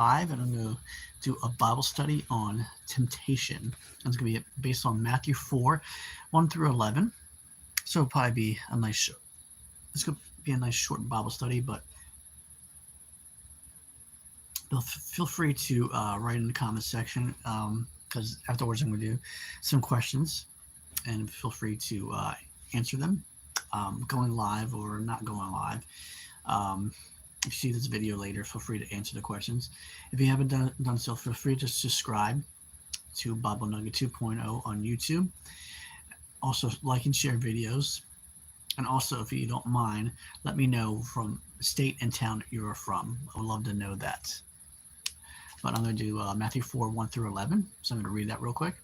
5, and I'm going to do a Bible study on temptation. It's going to be based on Matthew 4, 1 through 11. So it'll probably be a nice, it's going to be a nice short Bible study, but feel free to write in the comment section, because afterwards I'm going to do some questions, and feel free to answer them, going live or not going live. If you see this video later, feel free to answer the questions. If you haven't done so, feel free to subscribe to Bible Nugget 2.0 on YouTube. Also, like and share videos. And also, if you don't mind, let me know from the state and town that you are from. I would love to know that. But I'm going to do Matthew 4, 1 through 11. So I'm going to read that real quick.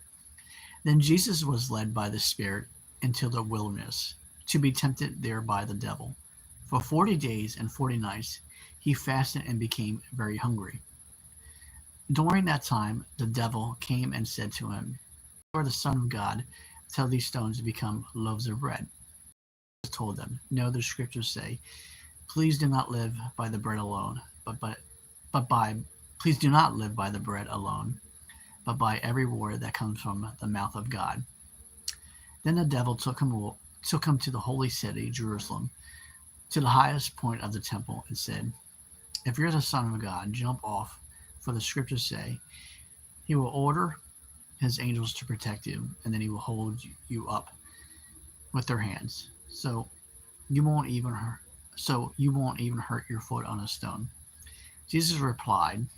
Then Jesus was led by the Spirit into the wilderness to be tempted there by the devil. For 40 days and 40 nights, he fasted and became very hungry. During that time, the devil came and said to him, "You are the Son of God. Tell these stones to become loaves of bread." He told them, "No, the scriptures say, please do not live by the bread alone, please do not live by the bread alone, but by every word that comes from the mouth of God." Then the devil took him to the holy city, Jerusalem, to the highest point of the temple, and said, "If you're the Son of God, jump off, for the scriptures say, he will order his angels to protect you, and then he will hold you up with their hands, so you won't even hurt your foot on a stone." Jesus replied,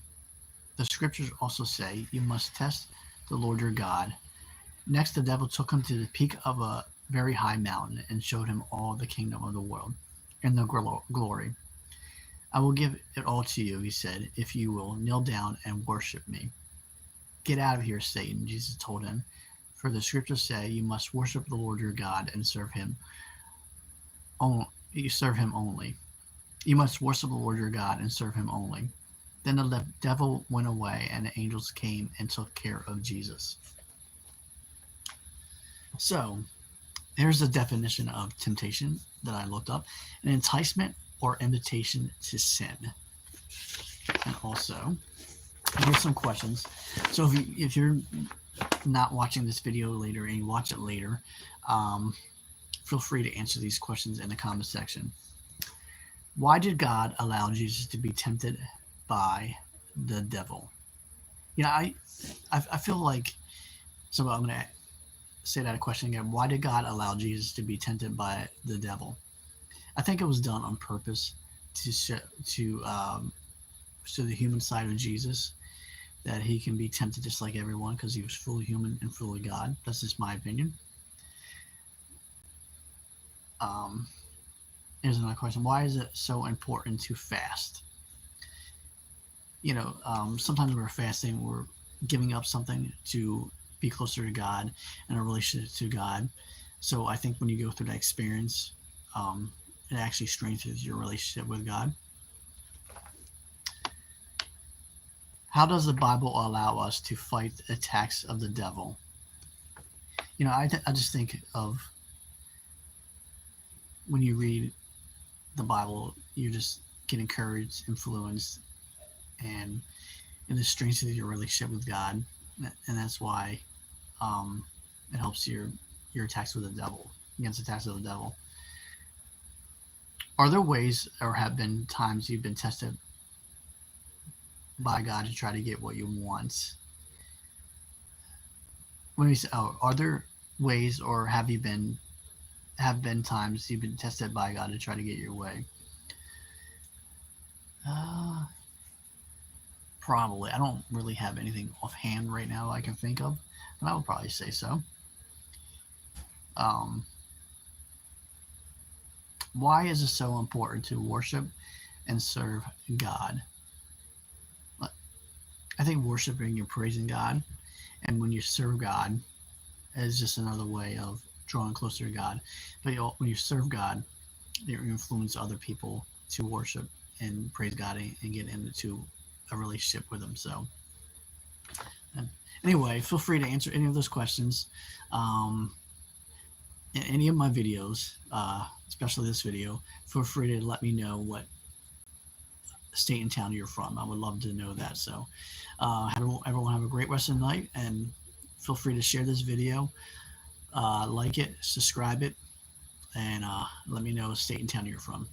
"The scriptures also say you must test the Lord your God." Next, the devil took him to the peak of a very high mountain and showed him all the kingdom of the world and the glory. "I will give it all to you," he said, "if you will kneel down and worship me." "Get out of here, Satan," Jesus told him, "for the scriptures say you must worship the Lord your God and serve him only. You must worship the Lord your God and serve him only." Then the devil went away, and the angels came and took care of Jesus. So, here's the definition of temptation that I looked up: an enticement or invitation to sin. And also, here's some questions. So if you're not watching this video later and you watch it later, feel free to answer these questions in the comment section. Why did God allow Jesus to be tempted by the devil? I feel like, so I'm going to say that question again. Why did God allow Jesus to be tempted by the devil? I think it was done on purpose to show the human side of Jesus, that he can be tempted just like everyone because he was fully human and fully God. That's just my opinion. Here's another question. Why is it so important to fast? Sometimes we're fasting, we're giving up something to be closer to God and a relationship to God. So I think when you go through that experience, it actually strengthens your relationship with God. How does the Bible allow us to fight the attacks of the devil? I just think of when you read the Bible, you just get encouraged, influenced, and it strengthens your relationship with God, and that's why it helps your attacks with the devil, against attacks of the devil. Are there ways, or have been times you've been tested by God to try to get what you want? When we say, are there ways, or have been times you've been tested by God to try to get your way? Probably. I don't really have anything offhand right now I can think of, but I would probably say so. Why is it so important to worship and serve God? I think worshiping, you're praising God, and when you serve God, is just another way of drawing closer to God. But when you serve God, you influence other people to worship and praise God and get into a relationship with Him. So, anyway, feel free to answer any of those questions. In any of my videos, especially this video, feel free to let me know what state and town you're from. I would love to know that. So, everyone have a great rest of the night, and feel free to share this video, like it, subscribe it, and let me know state and town you're from.